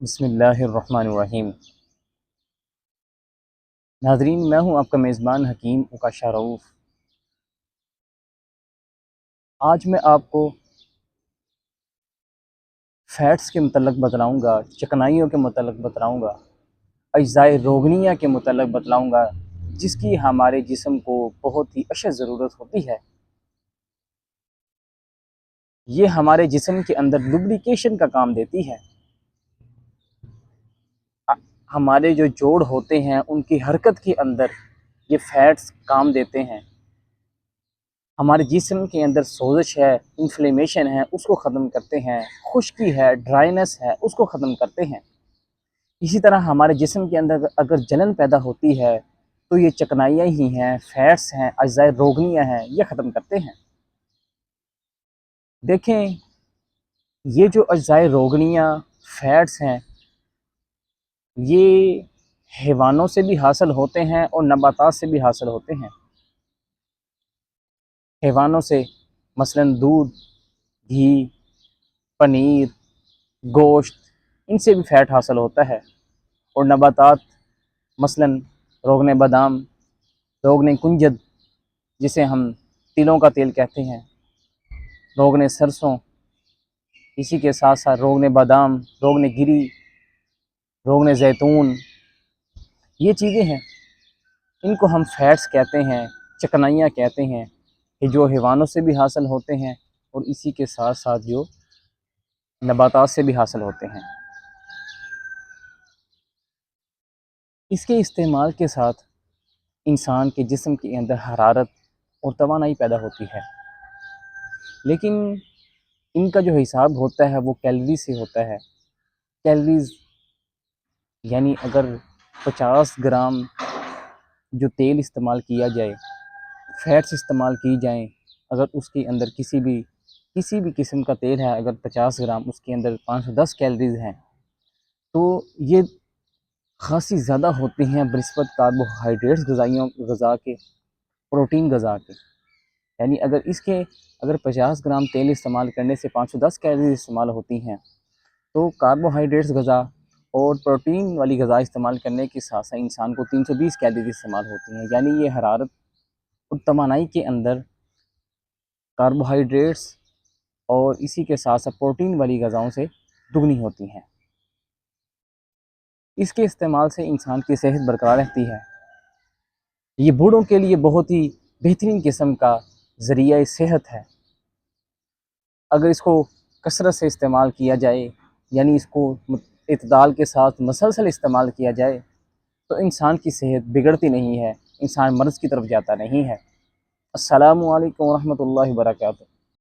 बिस्मिल्लाहिर्रहमानिर्रहीम। नाज़रीन, मैं हूँ आपका मेज़बान हकीम उकाशा रऊफ़। आज मैं आपको फ़ैट्स के मतलब बतलाऊँगा, चिकनाइयों के मतलब बतलाऊँगा, अज्ज़ाए रोगनिया के मतलब बतलाऊँगा, जिसकी हमारे जिस्म को बहुत ही अशद ज़रूरत होती है। ये हमारे जिस्म के अंदर लुब्रिकेशन का काम देती है। हमारे जो जोड़ होते हैं उनकी हरकत के अंदर ये फ़ैट्स काम देते हैं। हमारे जिस्म के अंदर सोज़श है, इन्फ्लेमेशन है, उसको ख़त्म करते हैं। खुश्की है, ड्राइनेस है, उसको ख़त्म करते हैं। इसी तरह हमारे जिस्म के अंदर अगर जलन पैदा होती है तो ये चिकनाइयाँ ही हैं, फ़ैट्स हैं, अज्ज़ाए रोगनियाँ हैं, ये ख़त्म करते हैं। देखें, ये जो अज्ज़ाए रोगनियाँ, फ़ैट्स हैं, ये हैवानों से भी हासिल होते हैं और नबातात से भी हासिल होते हैं। हैवानों से मसलन दूध, घी, पनीर, गोश्त, इनसे भी फ़ैट हासिल होता है। और नबातात मसलन रोगन बादाम, रोगन कुंजद जिसे हम तिलों का तेल कहते हैं, रोगन सरसों, इसी के साथ साथ रोगन बादाम, रोगन गिरी, रोगन जैतून, ये चीज़ें हैं, इनको हम फ़ैट्स कहते हैं, चिकनाइयाँ कहते हैं, कि जो हैवानों से भी हासिल होते हैं और इसी के साथ साथ जो नबातात से भी हासिल होते हैं। इसके इस्तेमाल के साथ इंसान के जिस्म के अंदर हरारत और तवानाई पैदा होती है। लेकिन इनका जो हिसाब होता है वो कैलोरी से होता है। कैलोरीज़ यानी अगर 50 ग्राम जो तेल इस्तेमाल किया जाए, फ़ैट्स इस्तेमाल की जाएँ, अगर उसके अंदर किसी भी किस्म का तेल है, अगर 50 ग्राम उसके अंदर 510 कैलोरीज़ हैं, तो ये ख़ासी ज़्यादा होती हैं बनिस्बत कार्बोहाइड्रेट्स ग़ज़ा के, प्रोटीन ग़ज़ा के। यानी अगर 50 ग्राम तेल इस्तेमाल करने से 510 कैलोरी इस्तेमाल होती हैं, तो कार्बोहाइड्रेट्स ग़ज़ा और प्रोटीन वाली ग़ज़ा इस्तेमाल करने के साथ साथ इंसान को 320 कैलोरी इस्तेमाल होती हैं। यानी ये हरारत और तवानाई के अंदर कार्बोहाइड्रेट्स और इसी के साथ साथ प्रोटीन वाली ग़ज़ाओं से दुगनी होती हैं। इसके इस्तेमाल से इंसान की सेहत बरकरार रहती है। ये बूढ़ों के लिए बहुत ही बेहतरीन किस्म का ज़रिया सेहत है। अगर इसको कसरत से इस्तेमाल किया जाए, यानी इसको इत्दाल के साथ मसलसल इस्तेमाल किया जाए, तो इंसान की सेहत बिगड़ती नहीं है, इंसान मर्ज़ की तरफ जाता नहीं है। अस्सलामु अलैकुम व रहमतुल्लाहि व बरकातुहू।